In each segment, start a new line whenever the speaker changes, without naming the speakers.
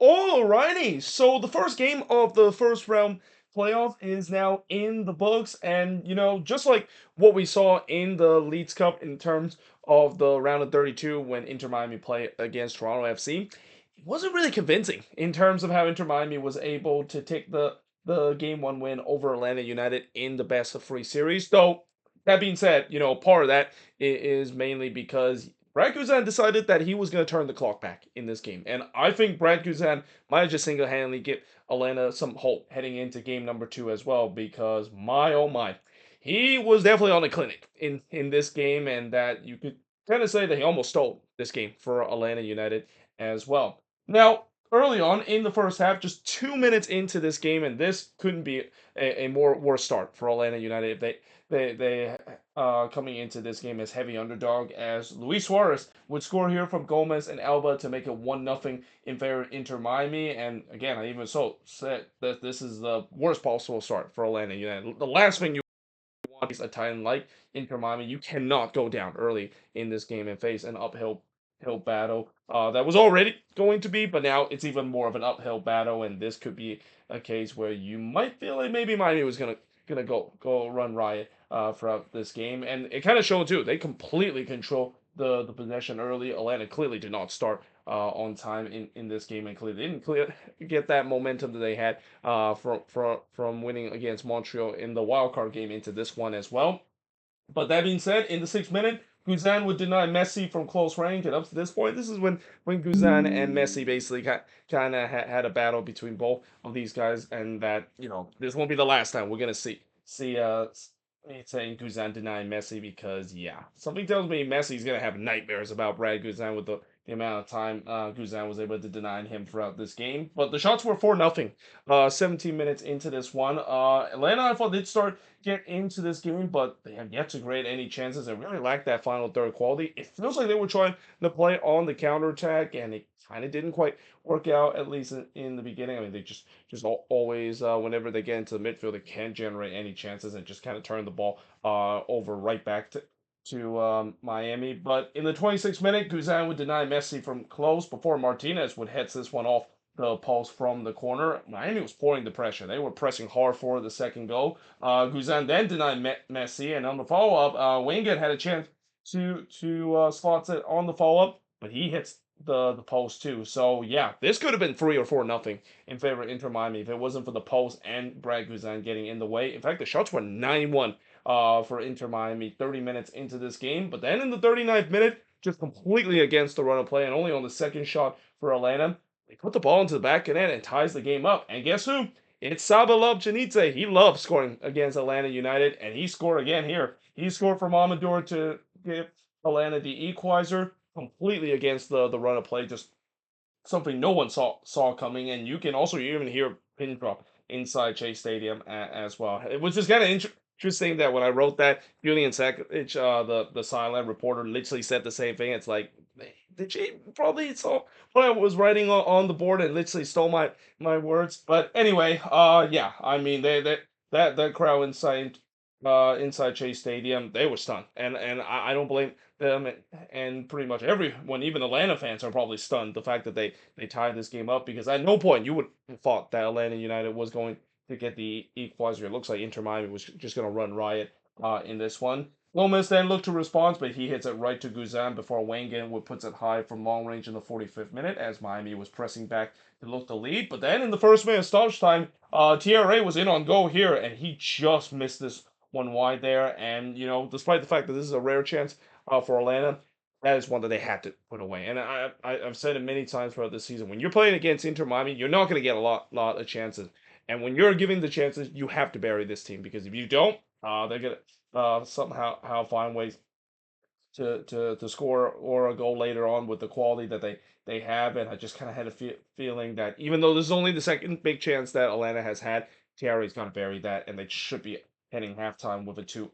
Alrighty, so the first game of the first round playoff is now in the books, and just like what we saw in the Leeds Cup in terms of the round of 32 when Inter Miami played against Toronto FC, it wasn't really convincing in terms of how Inter Miami was able to take the game one win over Atlanta United in the best of three series. Though that being said, part of that is mainly because Brad Guzan decided that he was going to turn the clock back in this game. And I think Brad Guzan might just single handedly give Atlanta some hope heading into game number two as well, because my oh my, he was definitely on a clinic in this game, and that you could kind of say that he almost stole this game for Atlanta United as well. Now, early on in the first half, just 2 minutes into this game, and this couldn't be a more worse start for Atlanta United if they coming into this game as heavy underdog, as Luis Suarez would score here from Gomez and Alba to make it 1-0 in favor of Inter Miami. And again, I even said that this is the worst possible start for Atlanta United. The last thing you want is a Titan like Inter Miami. You cannot go down early in this game and face an uphill battle that was already going to be, but now it's even more of an uphill battle, and this could be a case where you might feel like maybe Miami was gonna go run riot throughout this game, and it kind of showed too. They completely control the possession early. Atlanta clearly did not start on time in this game, and clearly didn't get that momentum that they had from winning against Montreal in the wild card game into this one as well. But that being said, in the 6th minute, Guzan would deny Messi from close range, and up to this point, this is when Guzan and Messi basically kind of had a battle between both of these guys, and that this won't be the last time we're gonna see me saying Guzan denying Messi, because yeah, something tells me Messi's gonna have nightmares about Brad Guzan with the amount of time Guzan was able to deny him throughout this game. But the shots were 4-0. 17 minutes into this one, Atlanta I thought did start get into this game, but they have yet to create any chances and really lack that final third quality. It feels like they were trying to play on the counterattack, and it kind of didn't quite work out, at least in the beginning. I mean, they just always, whenever they get into the midfield, they can't generate any chances and just kind of turn the ball over right back to Miami. But in the 26th minute, Guzan would deny Messi from close before Martinez would head this one off the post from the corner. Miami was pouring the pressure. They were pressing hard for the second goal. Guzan then denied Messi, and on the follow up, Weingart had a chance to slot it on the follow up, but he hits the post too. So yeah, this could have been 3 or 4-0 in favor of Inter Miami if it wasn't for the post and Brad Guzan getting in the way. In fact, the shots were 9-1 for Inter Miami 30 minutes into this game, but then in the 39th minute, just completely against the run of play and only on the second shot for Atlanta, they put the ball into the back of the net and ties the game up. And guess who? It's Saba Lobjanidze. He loves scoring against Atlanta United, and he scored again here. He scored from Amador to give Atlanta the equalizer completely against the run of play. Just something no one saw coming, and you can also even hear pin drop inside Chase Stadium as well. It was just kind of interesting that when I wrote that, Julian Sakic, the sideline reporter, literally said the same thing. It's like, did she probably saw what I was writing on the board and literally stole my words? But anyway, yeah, I mean that crowd inside Chase Stadium, they were stunned, and I don't blame them, and pretty much everyone, even Atlanta fans, are probably stunned the fact that they tied this game up, because at no point you would have thought that Atlanta United was going to get the equalizer. It looks like Inter Miami was just going to run riot in this one. Gomez then looked to respond, but he hits it right to Guzan before Wangan would puts it high from long range in the 45th minute as Miami was pressing back to look to lead. But then in the first minute of stoppage time, TRA was in on goal here, and he just missed this one wide there. And despite the fact that this is a rare chance for Atlanta, that is one that they had to put away. And I've said it many times throughout this season: when you're playing against Inter Miami, you're not going to get a lot of chances. And when you're giving the chances, you have to bury this team, because if you don't, they're gonna somehow find ways to score or a goal later on with the quality that they have. And I just kind of had a feeling that even though this is only the second big chance that Atlanta has had, Thierry's going to bury that, and they should be heading halftime with a 2-1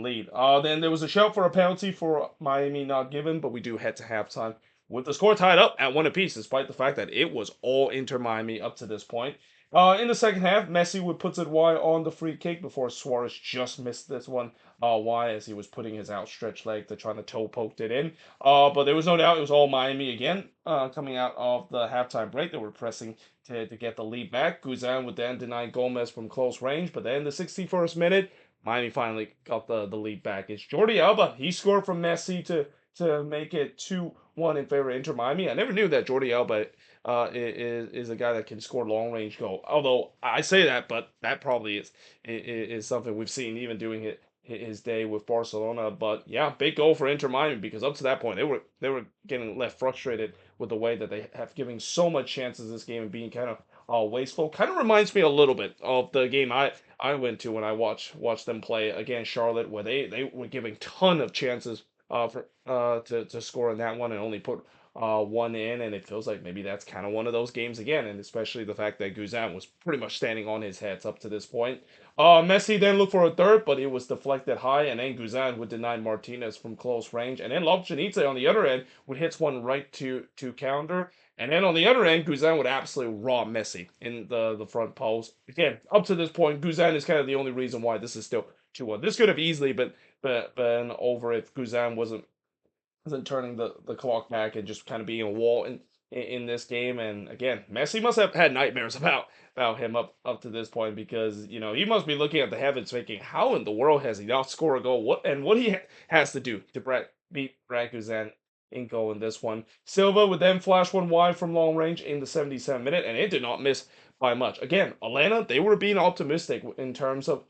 lead. Then there was a shout for a penalty for Miami not given, but we do head to halftime with the score tied up at one apiece, despite the fact that it was all Inter Miami up to this point. In the second half, Messi would put it wide on the free kick before Suarez just missed this one wide as he was putting his outstretched leg to try to toe poked it in. But there was no doubt it was all Miami again. Coming out of the halftime break, they were pressing to get the lead back. Guzan would then deny Gomez from close range, but then the 61st minute, Miami finally got the lead back. It's Jordi Alba. He scored from Messi to make it 2-1 in favor of Inter Miami. I never knew that Jordi Alba is a guy that can score long range goal. Although I say that, but that probably is something we've seen even doing it his day with Barcelona. But yeah, big goal for Inter Miami because up to that point they were getting left frustrated with the way that they have given so much chances this game and being kind of wasteful. Kind of reminds me a little bit of the game I went to when I watched them play against Charlotte, where they were giving ton of chances for to score in that one and only put one in, and it feels like maybe that's kind of one of those games again, and especially the fact that Guzan was pretty much standing on his heads up to this point. Messi then looked for a third, but it was deflected high, and then Guzan would deny Martinez from close range, and then Lobjanidze on the other end would hit one right to counter, and then on the other end, Guzan would absolutely rob Messi in the front post. Again, up to this point, Guzan is kind of the only reason why this is still 2-1. This could have easily been over if Guzan wasn't turning the clock back and just kind of being a wall in this game. And again, Messi must have had nightmares about him up to this point because he must be looking at the heavens thinking, how in the world has he not scored a goal? What he has to do to beat Brad Guzan in goal in this one. Silva would then flash one wide from long range in the 77th minute, and it did not miss by much. Again, Atlanta, they were being optimistic in terms of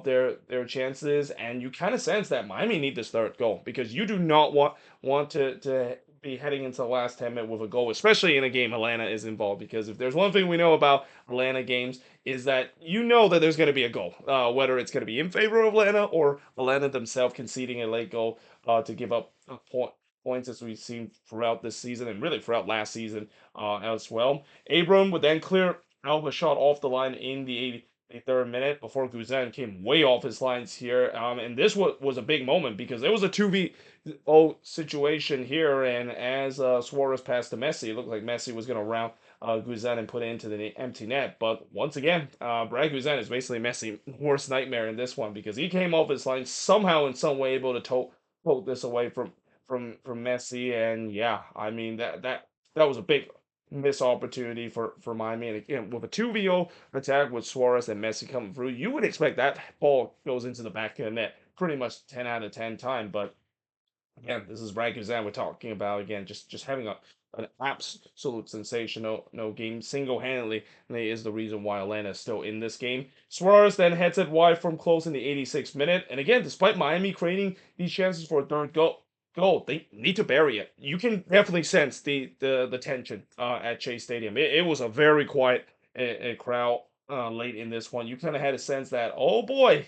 their chances, and you kind of sense that Miami need this third goal because you do not want to be heading into the last 10 minutes with a goal, especially in a game Atlanta is involved. Because if there's one thing we know about Atlanta games is that that there's going to be a goal, whether it's going to be in favor of Atlanta or Atlanta themselves conceding a late goal to give up a points as we've seen throughout this season and really throughout last season as well. Abram would then clear Alba shot off the line in the 83rd minute before Guzan came way off his lines here. And this was a big moment because there was a 2v0 situation here. And as Suarez passed to Messi, it looked like Messi was going to round Guzan and put it into the empty net. But once again, Brad Guzan is basically Messi's worst nightmare in this one because he came off his line somehow in some way able to poke this away from Messi. And yeah, I mean that was a big missed opportunity for Miami. And again, with a 2v0 attack with Suarez and Messi coming through, you would expect that ball goes into the back of the net pretty much 10 out of 10 time. But again, this is Brad Guzan we're talking about again, just having an absolute sensational no game single-handedly is the reason why Atlanta is still in this game. Suarez then heads it wide from close in the 86th minute, and again, despite Miami creating these chances for a third goal, they need to bury it. You can definitely sense the tension at Chase Stadium. It was a very quiet crowd late in this one. You kind of had a sense that, oh boy,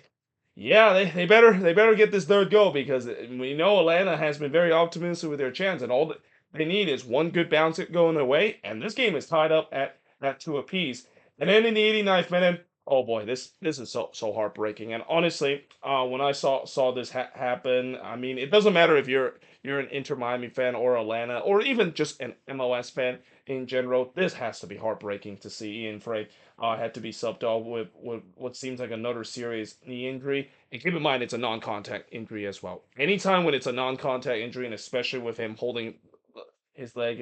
yeah, they better get this third goal because we know Atlanta has been very optimistic with their chance, and all that they need is one good bounce going their way, and this game is tied up at two apiece. And then in the 89th minute, oh boy, this is so heartbreaking. And honestly, when I saw this happen, I mean, it doesn't matter if you're an Inter Miami fan or Atlanta or even just an MLS fan in general. This has to be heartbreaking to see Ian Frey had to be subbed off with what seems like another serious knee injury. And keep in mind, it's a non-contact injury as well. Anytime when it's a non-contact injury, and especially with him holding his leg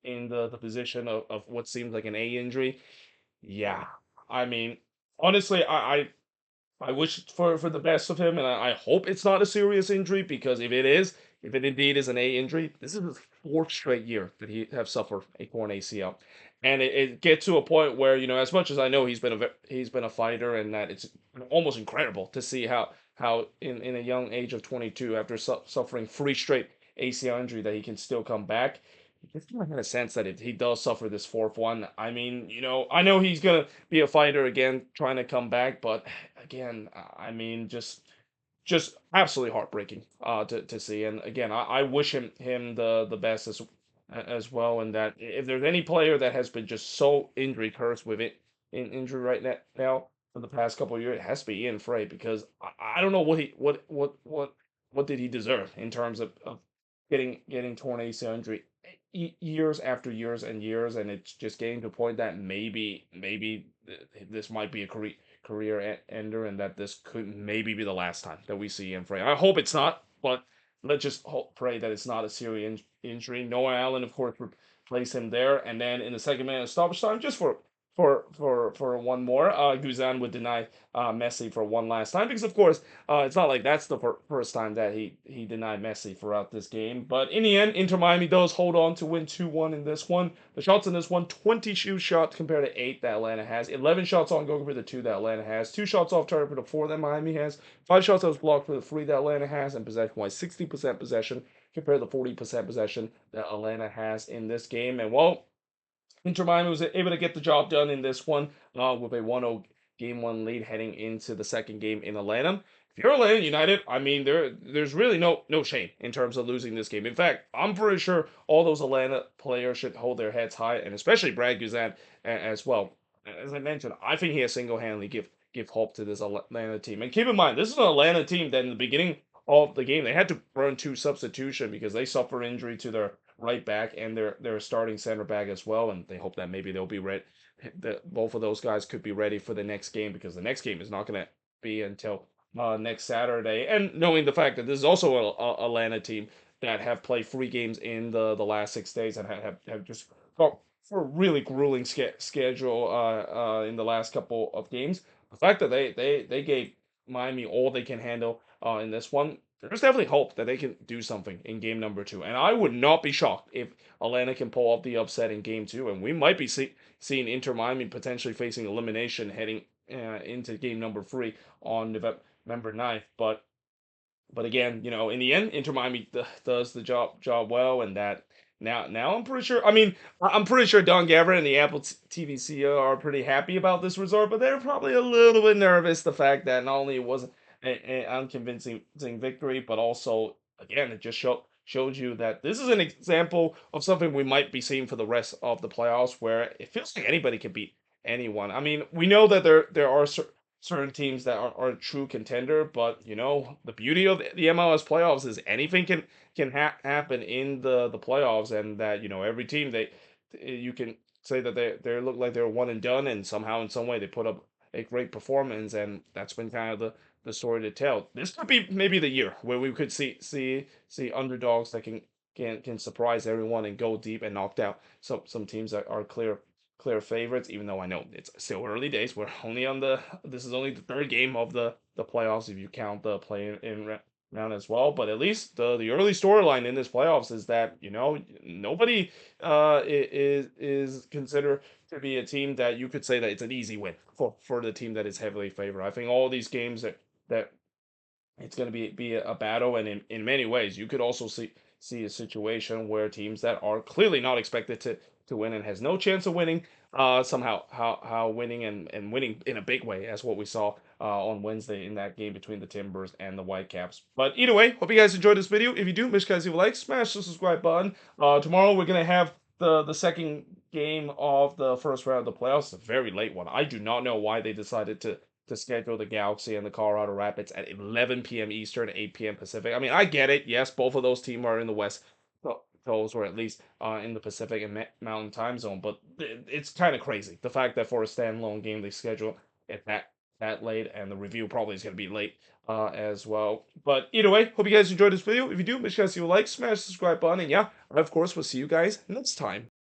in the position of what seems like an A injury, yeah. I mean, honestly, I wish for the best of him, and I hope it's not a serious injury because if it indeed is an A injury, this is his fourth straight year that he have suffered a torn ACL, and it gets to a point where as much as I know he's been a fighter and that it's almost incredible to see how in a young age of 22 after suffering three straight ACL injury that he can still come back. Just kind of had a sense that if he does suffer this fourth one, I mean, I know he's gonna be a fighter again, trying to come back, but again, I mean, just absolutely heartbreaking to see. And again, I wish him the best as well. And that if there's any player that has been just so injury cursed with it in injury right now for the past couple of years, it has to be Ian Frey because I don't know what did he deserve in terms of getting torn ACL injury years after years and years, and it's just getting to a point that maybe this might be a career ender, and that this could maybe be the last time that we see him play. I hope it's not, but let's just pray that it's not a serious injury. Noah Allen, of course, replace him there, and then in the second minute of stoppage time, just for one more, Guzan would deny Messi for one last time because, of course, it's not like that's the first time that he denied Messi throughout this game. But in the end, Inter Miami does hold on to win 2-1 in this one. The shots in this one, 22 shots compared to 8 that Atlanta has. 11 shots on goal compared to 2 that Atlanta has. 2 shots off target for the 4 that Miami has. 5 shots that was blocked for the 3 that Atlanta has. And possession-wise, 60% possession compared to 40% possession that Atlanta has in this game. And, well, Inter Miami was able to get the job done in this one with a 1-0 game one lead heading into the second game in Atlanta. If you're Atlanta United, I mean, there's really no shame in terms of losing this game. In fact, I'm pretty sure all those Atlanta players should hold their heads high, and especially Brad Guzan as well. As I mentioned, I think he has single-handedly give hope to this Atlanta team. And keep in mind, this is an Atlanta team that in the beginning of the game they had to run 2 substitution because they suffered injury to their right back and their starting center back as well, and they hope that maybe they'll be ready. Both of those guys could be ready for the next game because the next game is not going to be until next Saturday. And knowing the fact that this is also a Atlanta team that have played 3 games in the last 6 days and have just got for a really grueling schedule in the last couple of games. The fact that they gave Miami all they can handle in this one, there's definitely hope that they can do something in game number 2. And I would not be shocked if Atlanta can pull off the upset in game 2. And we might be seeing Inter Miami potentially facing elimination heading into game number 3 on November 9th. But again, in the end, Inter Miami does the job well, and that now I'm pretty sure. I mean, I'm pretty sure Don Gavin and the Apple TV CEO are pretty happy about this result, but they're probably a little bit nervous. The fact that not only it wasn't an unconvincing victory, but also again it just showed you that this is an example of something we might be seeing for the rest of the playoffs, where it feels like anybody can beat anyone. I mean, we know that there are certain teams that are a true contender. But the beauty of the MLS playoffs is anything can happen in the playoffs, and that every team you can say that they look like they're one and done, and somehow in some way they put up a great performance, and that's been kind of the story to tell. This could be maybe the year where we could see underdogs that can surprise everyone and go deep and knock out some teams that are clear favorites, even though I know it's still early days. We're only on this is only the third game of the playoffs if you count the play in round as well. But at least the early storyline in this playoffs is that nobody is considered to be a team that you could say that it's an easy win for the team that is heavily favored. I think all these games that it's going to be a battle, and in many ways you could also see a situation where teams that are clearly not expected to win and has no chance of winning somehow how winning and winning in a big way, as what we saw on Wednesday in that game between the Timbers and the Whitecaps. But either way, hope you guys enjoyed this video. If you do, make sure you guys leave a like, smash the subscribe button. Tomorrow we're gonna have the second game of the first round of the playoffs. It's a very late one. I do not know why they decided to schedule the Galaxy and the Colorado Rapids at 11 p.m. Eastern, 8 p.m. Pacific. I mean, I get it. Yes, both of those teams are in the West Coast, or at least in the Pacific and Mountain Time Zone. But it's kind of crazy the fact that for a standalone game they schedule it that late, and the review probably is going to be late as well. But either way, hope you guys enjoyed this video. If you do, make sure you guys leave a like, smash the subscribe button, and yeah, I of course will see you guys next time.